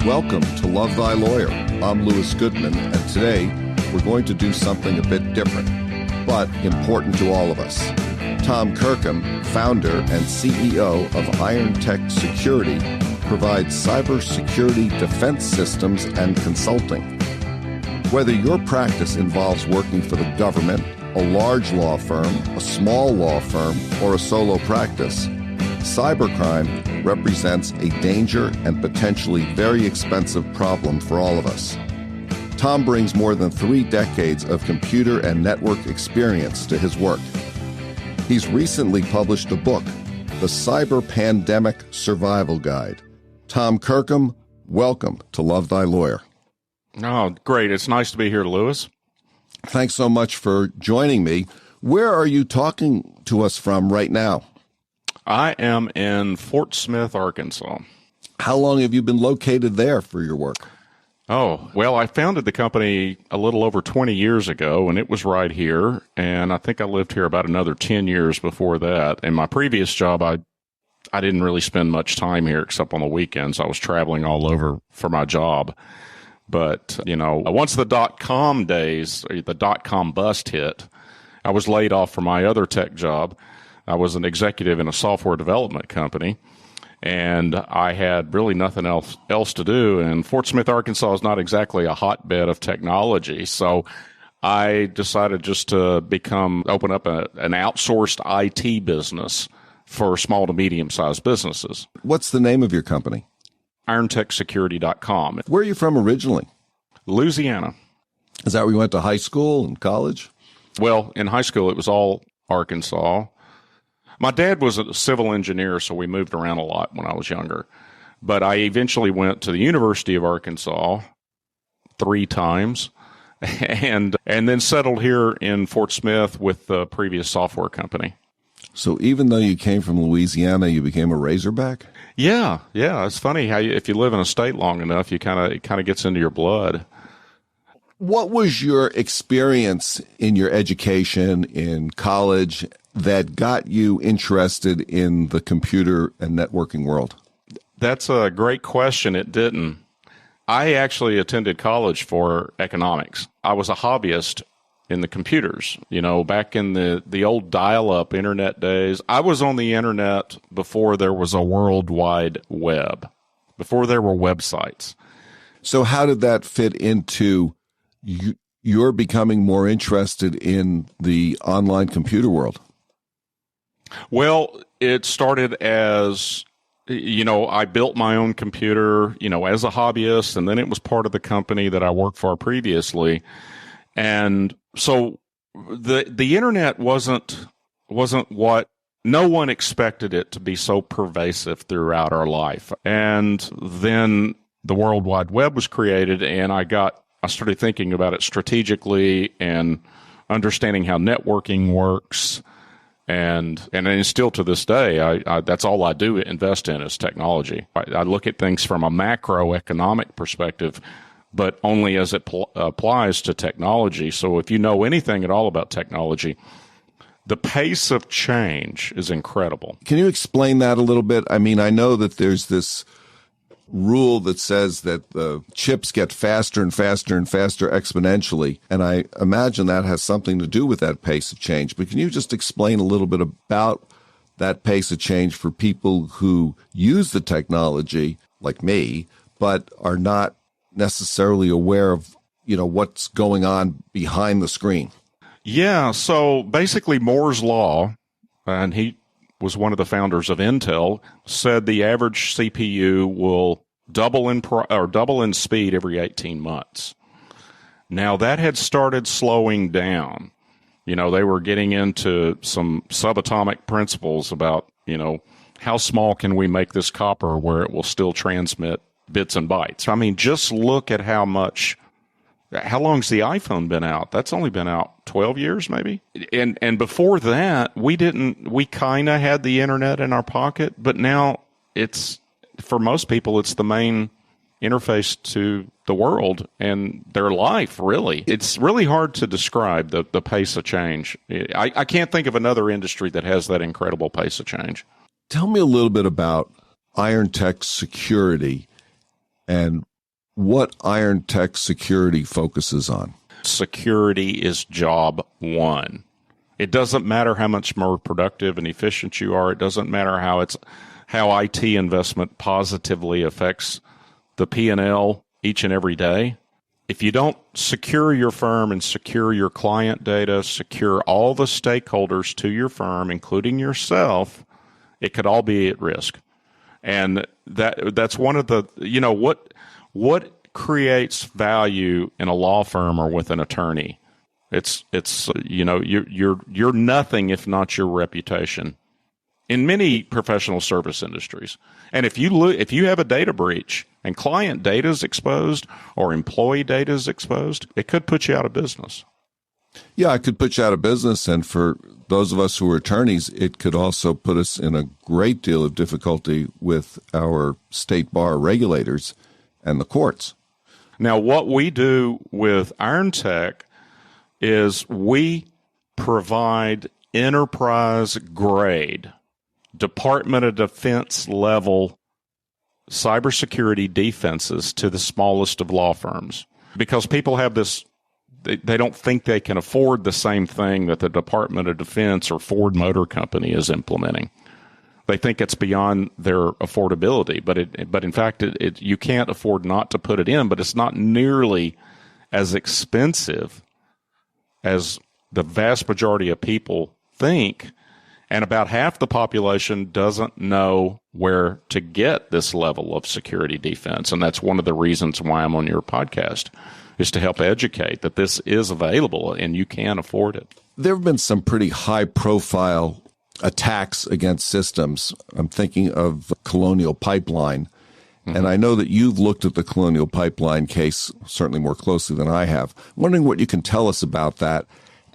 Welcome to Love Thy Lawyer. I'm Louis Goodman, and today we're going to do something a bit different, but important to all of us. Tom Kirkham, founder and CEO of IronTech Security, provides cybersecurity defense systems and consulting. Whether your practice involves working for the government, a large law firm, a small law firm, or a solo practice, cybercrime represents a danger and potentially very expensive problem for all of us. Tom brings more than 3 decades of computer and network experience to his work. He's recently published a book, The Cyber Pandemic Survival Guide. Tom Kirkham, welcome to Love Thy Lawyer. Oh, great. It's nice to be here, Louis. Thanks so much for joining me. Where are you talking to us from right now? I am in Fort Smith, Arkansas. How long have you been located there for your work? Oh, well, I founded the company a little over 20 years ago, and it was right here. And I think I lived here about another 10 years before that. In my previous job, I didn't really spend much time here except on the weekends. I was traveling all over for my job. But, once the .com days, the .com bust hit, I was laid off from my other tech job. I was an executive in a software development company, and I had really nothing else to do. And Fort Smith, Arkansas is not exactly a hotbed of technology. So I decided just to open up an outsourced IT business for small to medium-sized businesses. What's the name of your company? IronTechSecurity.com. Where are you from originally? Louisiana. Is that where you went to high school and college? Well, in high school, it was all Arkansas. My dad was a civil engineer, so we moved around a lot when I was younger. But I eventually went to the University of Arkansas 3 times and then settled here in Fort Smith with the previous software company. So even though you came from Louisiana, you became a Razorback? Yeah. It's funny how if you live in a state long enough, it kind of gets into your blood. What was your experience in your education in college that got you interested in the computer and networking world? That's a great question. It didn't. I actually attended college for economics. I was a hobbyist in the computers, back in the old dial-up internet days. I was on the internet before there was a World Wide Web, before there were websites. So how did that fit into you're becoming more interested in the online computer world? Well, it started as, I built my own computer, as a hobbyist, and then it was part of the company that I worked for previously. And so the internet wasn't what no one expected it to be so pervasive throughout our life. And then the World Wide Web was created, and I started thinking about it strategically and understanding how networking works. And still to this day, I that's all I do invest in is technology. I look at things from a macroeconomic perspective, but only as it applies to technology. So if you know anything at all about technology, the pace of change is incredible. Can you explain that a little bit? I mean, I know that there's this rule that says that the chips get faster and faster and faster exponentially, and I imagine that has something to do with that pace of change. But can you just explain a little bit about that pace of change for people who use the technology, like me, but are not necessarily aware of, what's going on behind the screen? Yeah, so basically Moore's Law, and he was one of the founders of Intel, said the average CPU will double in speed every 18 months. Now that had started slowing down. They were getting into some subatomic principles about, how small can we make this copper where it will still transmit bits and bytes. I mean, just look at how long's the iPhone been out? That's only been out 12 years, maybe. And before that, we kind of had the internet in our pocket, but now for most people, it's the main interface to the world and their life, really. It's really hard to describe the pace of change. I can't think of another industry that has that incredible pace of change. Tell me a little bit about IronTech Security and what IronTech Security focuses on? Security is job one. It doesn't matter how much more productive and efficient you are. It doesn't matter how IT investment positively affects the P&L each and every day. If you don't secure your firm and secure your client data, secure all the stakeholders to your firm, including yourself, it could all be at risk. And that's one of the, what creates value in a law firm or with an attorney? It's you're nothing if not your reputation in many professional service industries. And if you have a data breach and client data is exposed or employee data is exposed, it could put you out of business. Yeah, it could put you out of business. And for those of us who are attorneys, it could also put us in a great deal of difficulty with our state bar regulators and the courts. Now, what we do with IronTech is we provide enterprise-grade, Department of Defense level cybersecurity defenses to the smallest of law firms. Because people have this, they don't think they can afford the same thing that the Department of Defense or Ford Motor Company is implementing. They think it's beyond their affordability, but in fact, you can't afford not to put it in, but it's not nearly as expensive as the vast majority of people think, and about half the population doesn't know where to get this level of security defense, and that's one of the reasons why I'm on your podcast, is to help educate that this is available and you can afford it. There have been some pretty high-profile attacks against systems. I'm thinking of Colonial Pipeline. And I know that you've looked at the Colonial Pipeline case certainly more closely than I have. I'm wondering what you can tell us about that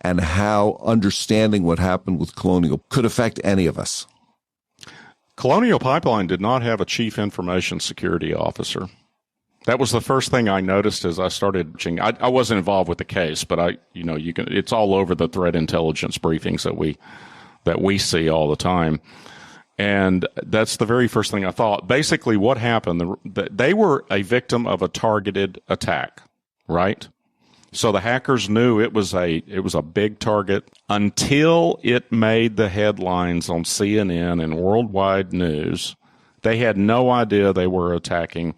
and how understanding what happened with Colonial could affect any of us. Colonial Pipeline did not have a chief information security officer. That was the first thing I noticed as I started. I wasn't involved with the case, but it's all over the threat intelligence briefings that we see all the time. And that's the very first thing I thought. Basically, what happened, they were a victim of a targeted attack, right? So the hackers knew it was a big target until it made the headlines on CNN and worldwide news. They had no idea they were attacking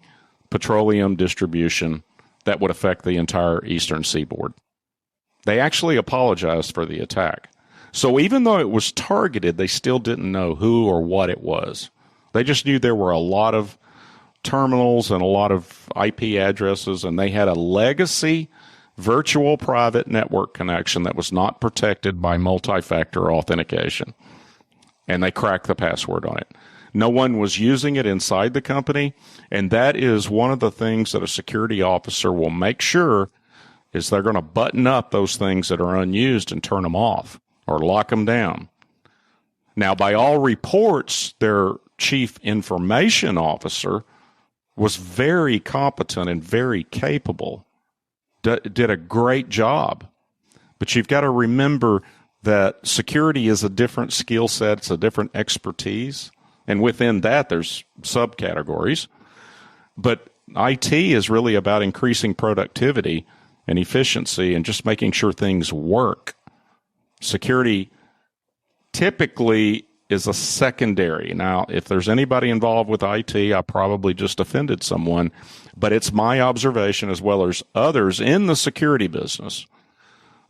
petroleum distribution that would affect the entire eastern seaboard. They actually apologized for the attack. So even though it was targeted, they still didn't know who or what it was. They just knew there were a lot of terminals and a lot of IP addresses, and they had a legacy virtual private network connection that was not protected by multi-factor authentication. And they cracked the password on it. No one was using it inside the company, and that is one of the things that a security officer will make sure is they're going to button up those things that are unused and turn them off or lock them down. Now, by all reports, their chief information officer was very competent and very capable, did a great job. But you've got to remember that security is a different skill set, it's a different expertise, and within that there's subcategories. But IT is really about increasing productivity and efficiency and just making sure things work. Security typically is a secondary. Now, if there's anybody involved with IT, I probably just offended someone, but it's my observation as well as others in the security business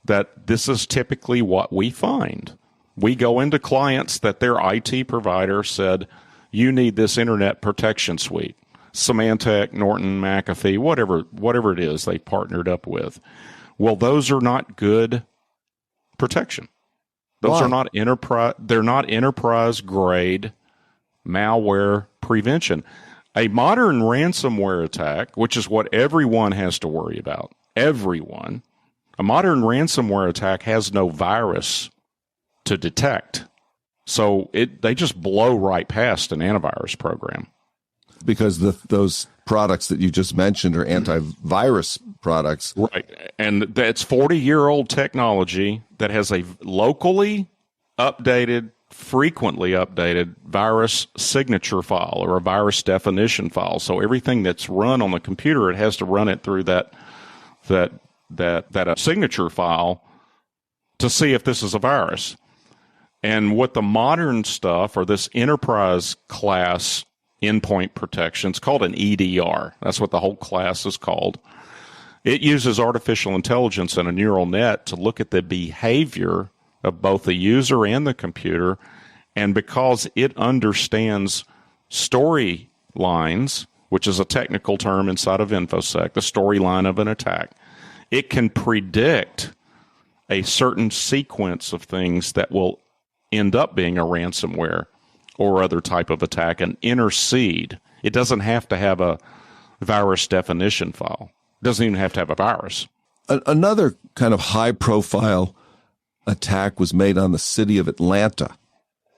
that this is typically what we find. We go into clients that their IT provider said, you need this internet protection suite. Symantec, Norton, McAfee, whatever it is they partnered up with. Well, those are not good protection. Those are not they're not enterprise grade malware prevention. A modern ransomware attack, which is what everyone has to worry about, a modern ransomware attack has no virus to detect. So they just blow right past an antivirus program. Because those products that you just mentioned are antivirus products. Right. And that's 40-year-old technology that has a locally updated frequently updated virus signature file or a virus definition file. So everything that's run on the computer, it has to run it through that signature file to see if this is a virus. And what the modern stuff, or this enterprise class endpoint protection, it's called an EDR. That's what the whole class is called. It uses artificial intelligence and a neural net to look at the behavior of both the user and the computer. And because it understands storylines, which is a technical term inside of InfoSec, the storyline of an attack, it can predict a certain sequence of things that will end up being a ransomware or other type of attack and intercede. It doesn't have to have a virus definition file. It doesn't even have to have a virus. Another kind of high-profile attack was made on the city of Atlanta. I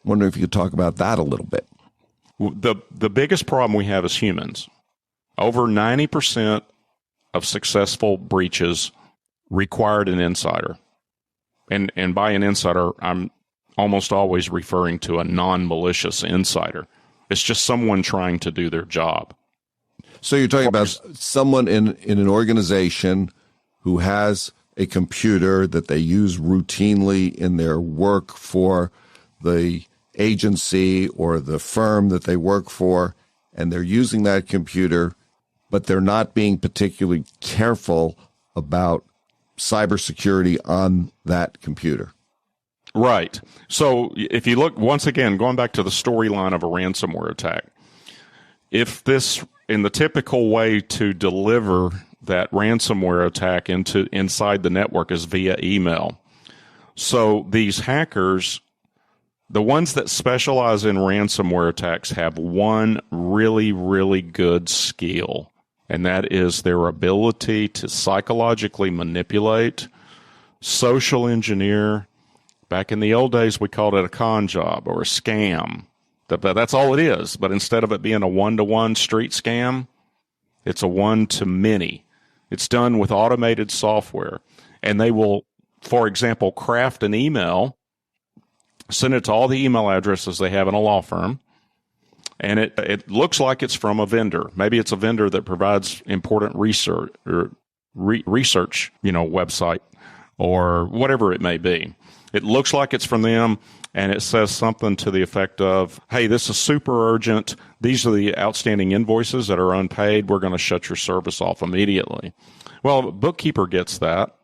wonder if you could talk about that a little bit. The biggest problem we have is humans. Over 90% of successful breaches required an insider. And by an insider, I'm almost always referring to a non-malicious insider. It's just someone trying to do their job. So you're talking about someone in an organization who has a computer that they use routinely in their work for the agency or the firm that they work for, and they're using that computer, but they're not being particularly careful about cybersecurity on that computer. Right. So if you look, once again, going back to the storyline of a ransomware attack, if this, in the typical way to deliver that ransomware attack inside the network is via email. So these hackers, the ones that specialize in ransomware attacks, have one really, really good skill, and that is their ability to psychologically manipulate, social engineer. Back in the old days, we called it a con job or a scam. That's all it is. But instead of it being a one-to-one street scam, it's a one-to-many. It's done with automated software. And they will, for example, craft an email, send it to all the email addresses they have in a law firm, and it looks like it's from a vendor. Maybe it's a vendor that provides important research or research, website or whatever it may be. It looks like it's from them, and it says something to the effect of, hey, this is super urgent. These are the outstanding invoices that are unpaid. We're going to shut your service off immediately. Well, a bookkeeper gets that.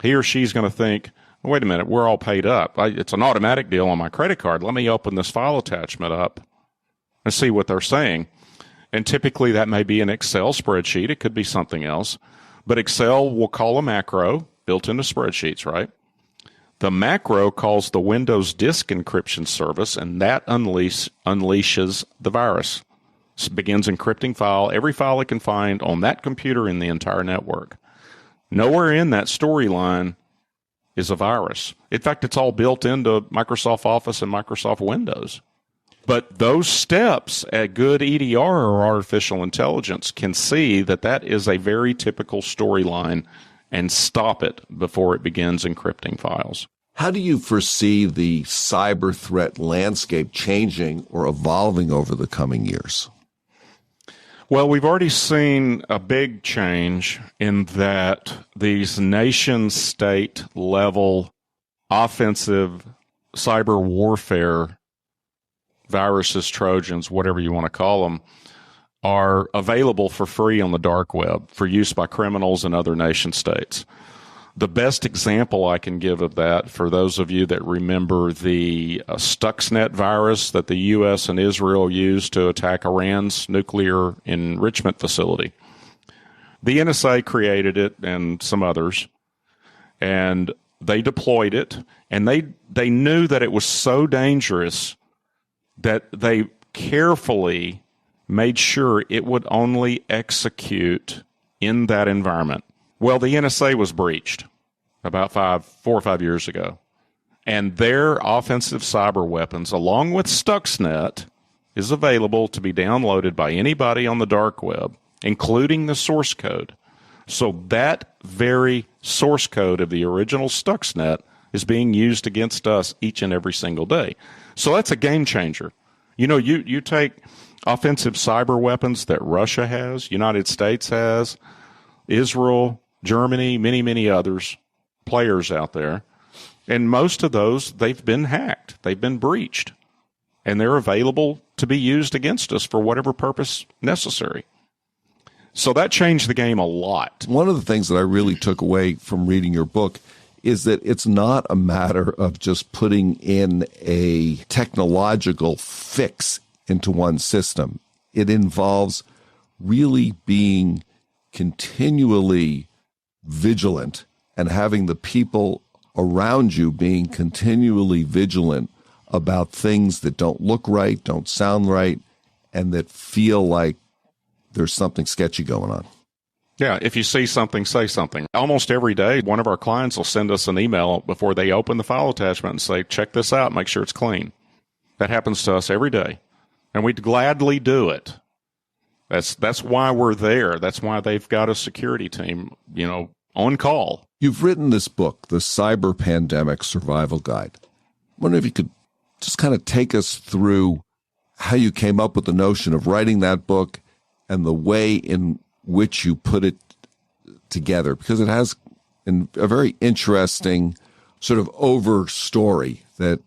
He or she's going to think, wait a minute, we're all paid up. It's an automatic deal on my credit card. Let me open this file attachment up and see what they're saying. And typically that may be an Excel spreadsheet. It could be something else. But Excel will call a macro built into spreadsheets, right? The macro calls the Windows disk encryption service, and that unleashes the virus. It begins encrypting every file it can find on that computer in the entire network. Nowhere in that storyline is a virus. In fact, it's all built into Microsoft Office and Microsoft Windows. But those steps, a good EDR or artificial intelligence can see that is a very typical storyline and stop it before it begins encrypting files. How do you foresee the cyber threat landscape changing or evolving over the coming years? Well, we've already seen a big change in that these nation-state level offensive cyber warfare viruses, Trojans, whatever you want to call them, are available for free on the dark web for use by criminals and other nation states. The best example I can give of that, for those of you that remember the Stuxnet virus that the U.S. and Israel used to attack Iran's nuclear enrichment facility. The NSA created it and some others, and they deployed it, and they knew that it was so dangerous that they carefully made sure it would only execute in that environment. Well, the NSA was breached about 4 or 5 years ago. And their offensive cyber weapons, along with Stuxnet, is available to be downloaded by anybody on the dark web, including the source code. So that very source code of the original Stuxnet is being used against us each and every single day. So that's a game changer. You take offensive cyber weapons that Russia has, United States has, Israel, Germany, many, many others, players out there. And most of those, they've been hacked. They've been breached. And they're available to be used against us for whatever purpose necessary. So that changed the game a lot. One of the things that I really took away from reading your book is that it's not a matter of just putting in a technological fix into one system. It involves really being continually vigilant and having the people around you being continually vigilant about things that don't look right, don't sound right, and that feel like there's something sketchy going on. Yeah, if you see something, say something. Almost every day, one of our clients will send us an email before they open the file attachment and say, check this out, make sure it's clean. That happens to us every day. And we'd gladly do it. That's why we're there. That's why they've got a security team, on call. You've written this book, The Cyber Pandemic Survival Guide. I wonder if you could just kind of take us through how you came up with the notion of writing that book and the way in which you put it together, because it has a very interesting sort of over story that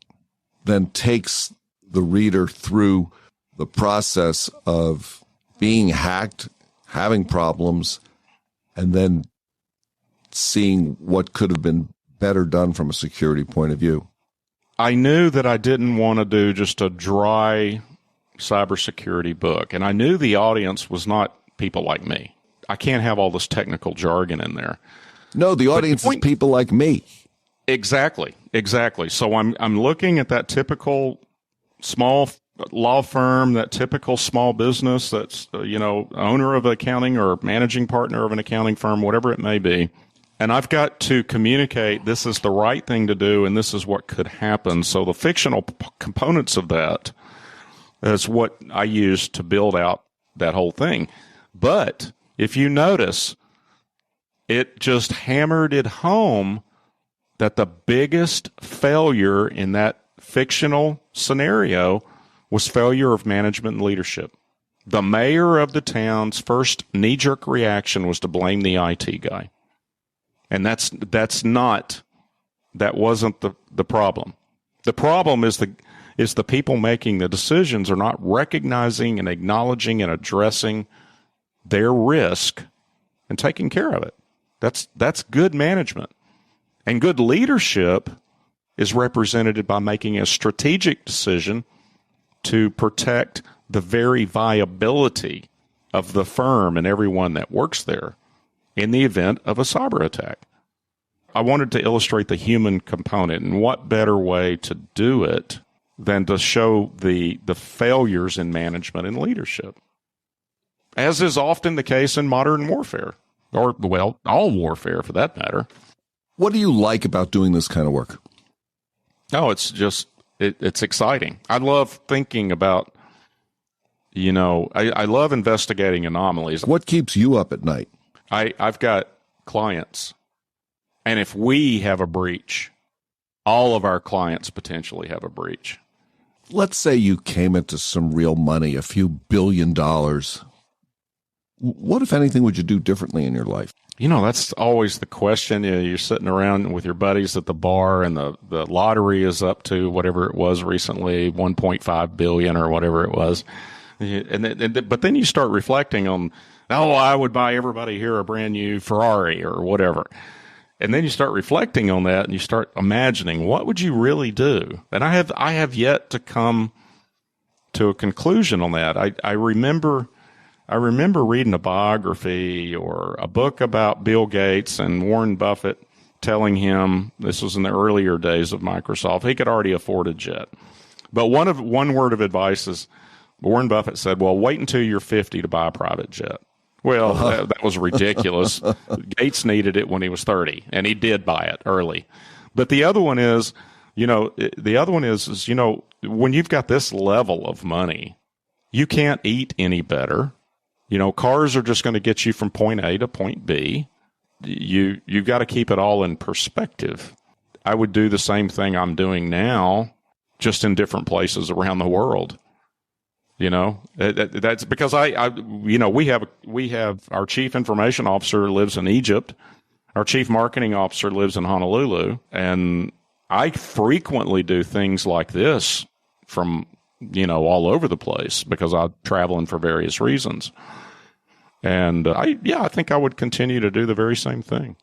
then takes the reader through the process of being hacked, having problems, and then seeing what could have been better done from a security point of view. I knew that I didn't want to do just a dry cybersecurity book, and I knew the audience was not people like me. I can't have all this technical jargon in there. No, the audience is people like me. Exactly. So I'm looking at that typical small law firm, that typical small business that's owner of accounting or managing partner of an accounting firm, whatever it may be. And I've got to communicate this is the right thing to do and this is what could happen. So the fictional components of that is what I use to build out that whole thing. But if you notice, it just hammered it home that the biggest failure in that fictional scenario was failure of management and leadership. The mayor of the town's first knee-jerk reaction was to blame the IT guy. And that wasn't the problem. The problem is the people making the decisions are not recognizing and acknowledging and addressing their risk and taking care of it. That's good management. And good leadership is represented by making a strategic decision to protect the very viability of the firm and everyone that works there in the event of a cyber attack. I wanted to illustrate the human component, and what better way to do it than to show the failures in management and leadership, as is often the case in modern warfare, or, well, all warfare for that matter. What do you like about doing this kind of work? Oh, it's just, it's exciting. I love thinking about, I love investigating anomalies. What keeps you up at night? I've got clients, and if we have a breach, all of our clients potentially have a breach. Let's say you came into some real money, a few $1 billion. What, if anything, would you do differently in your life? That's always the question. You're sitting around with your buddies at the bar, and the lottery is up to whatever it was recently, 1.5 billion or whatever it was. But then you start reflecting on, I would buy everybody here a brand new Ferrari or whatever. And then you start reflecting on that, and you start imagining, what would you really do? And I have yet to come to a conclusion on that. I remember reading a biography or a book about Bill Gates and Warren Buffett telling him, this was in the earlier days of Microsoft, he could already afford a jet. But one word of advice is, Warren Buffett said, well, wait until you're 50 to buy a private jet. Well, that was ridiculous. Gates needed it when he was 30, and he did buy it early. But the other one is, when you've got this level of money, you can't eat any better. Cars are just going to get you from point A to point B. You've got to keep it all in perspective. I would do the same thing I'm doing now just in different places around the world. That's because we have our chief information officer lives in Egypt. Our chief marketing officer lives in Honolulu. And I frequently do things like this from, all over the place because I'm traveling for various reasons. And I think I would continue to do the very same thing.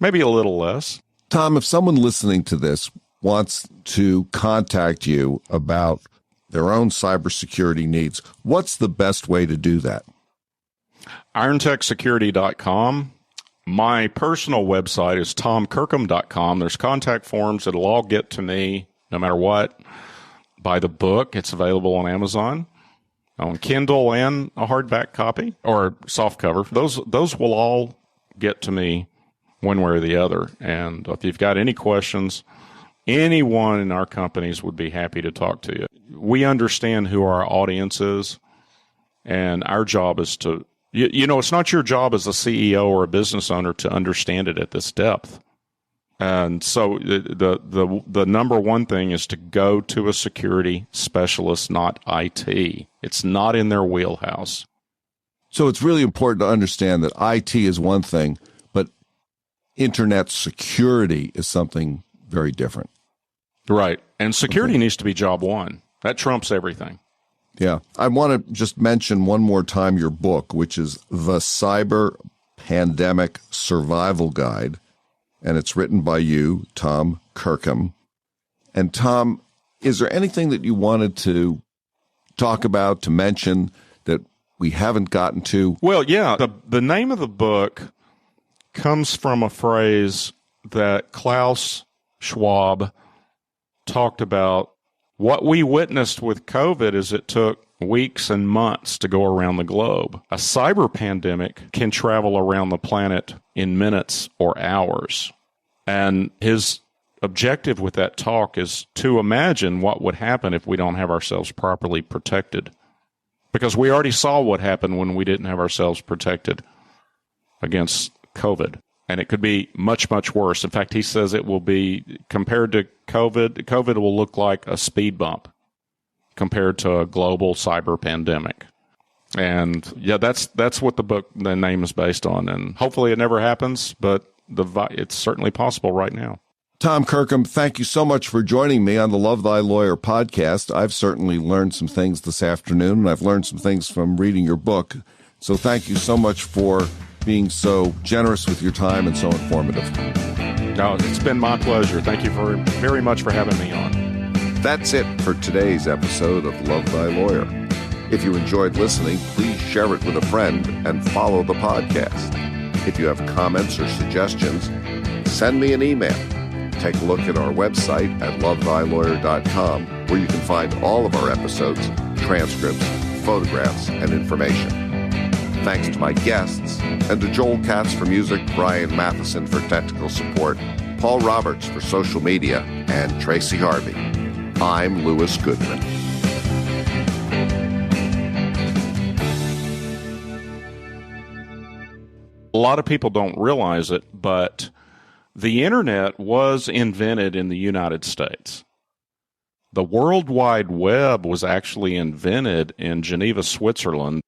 Maybe a little less. Tom, if someone listening to this wants to contact you about their own cybersecurity needs, what's the best way to do that? IronTechSecurity.com. My personal website is TomKirkham.com. There's contact forms that'll all get to me no matter what. Buy the book. It's available on Amazon, on Kindle, and a hardback copy or soft cover. Those will all get to me one way or the other. And if you've got any questions, anyone in our companies would be happy to talk to you. We understand who our audience is, and our job is to, it's not your job as a CEO or a business owner to understand it at this depth. And so the number one thing is to go to a security specialist, not IT. It's not in their wheelhouse. So it's really important to understand that IT is one thing, but internet security is something very different. Right. And security needs to be job one. That trumps everything. Yeah. I want to just mention one more time your book, which is The Cyber Pandemic Survival Guide. And it's written by you, Tom Kirkham. And Tom, is there anything that you wanted to talk about, to mention that we haven't gotten to? Well, yeah. The name of the book comes from a phrase that Klaus Schwab talked about. What we witnessed with COVID is it took weeks and months to go around the globe. A cyber pandemic can travel around the planet in minutes or hours. And his objective with that talk is to imagine what would happen if we don't have ourselves properly protected. Because we already saw what happened when we didn't have ourselves protected against COVID. And it could be much, much worse. In fact, he says it will be, compared to COVID will look like a speed bump compared to a global cyber pandemic. And yeah, that's what the name is based on. And hopefully it never happens, but it's certainly possible right now. Tom Kirkham, thank you so much for joining me on the Love Thy Lawyer podcast. I've certainly learned some things this afternoon, and I've learned some things from reading your book. So thank you so much for being so generous with your time and so informative. No, it's been my pleasure. Thank you very much for having me on. That's it for today's episode of Love Thy Lawyer. If you enjoyed listening, please share it with a friend and follow the podcast. If you have comments or suggestions, send me an email. Take a look at our website at lovethylawyer.com, where you can find all of our episodes, transcripts, photographs, and information. Thanks to my guests, and to Joel Katz for music, Brian Matheson for technical support, Paul Roberts for social media, and Tracy Harvey. I'm Louis Goodman. A lot of people don't realize it, but the internet was invented in the United States. The World Wide Web was actually invented in Geneva, Switzerland.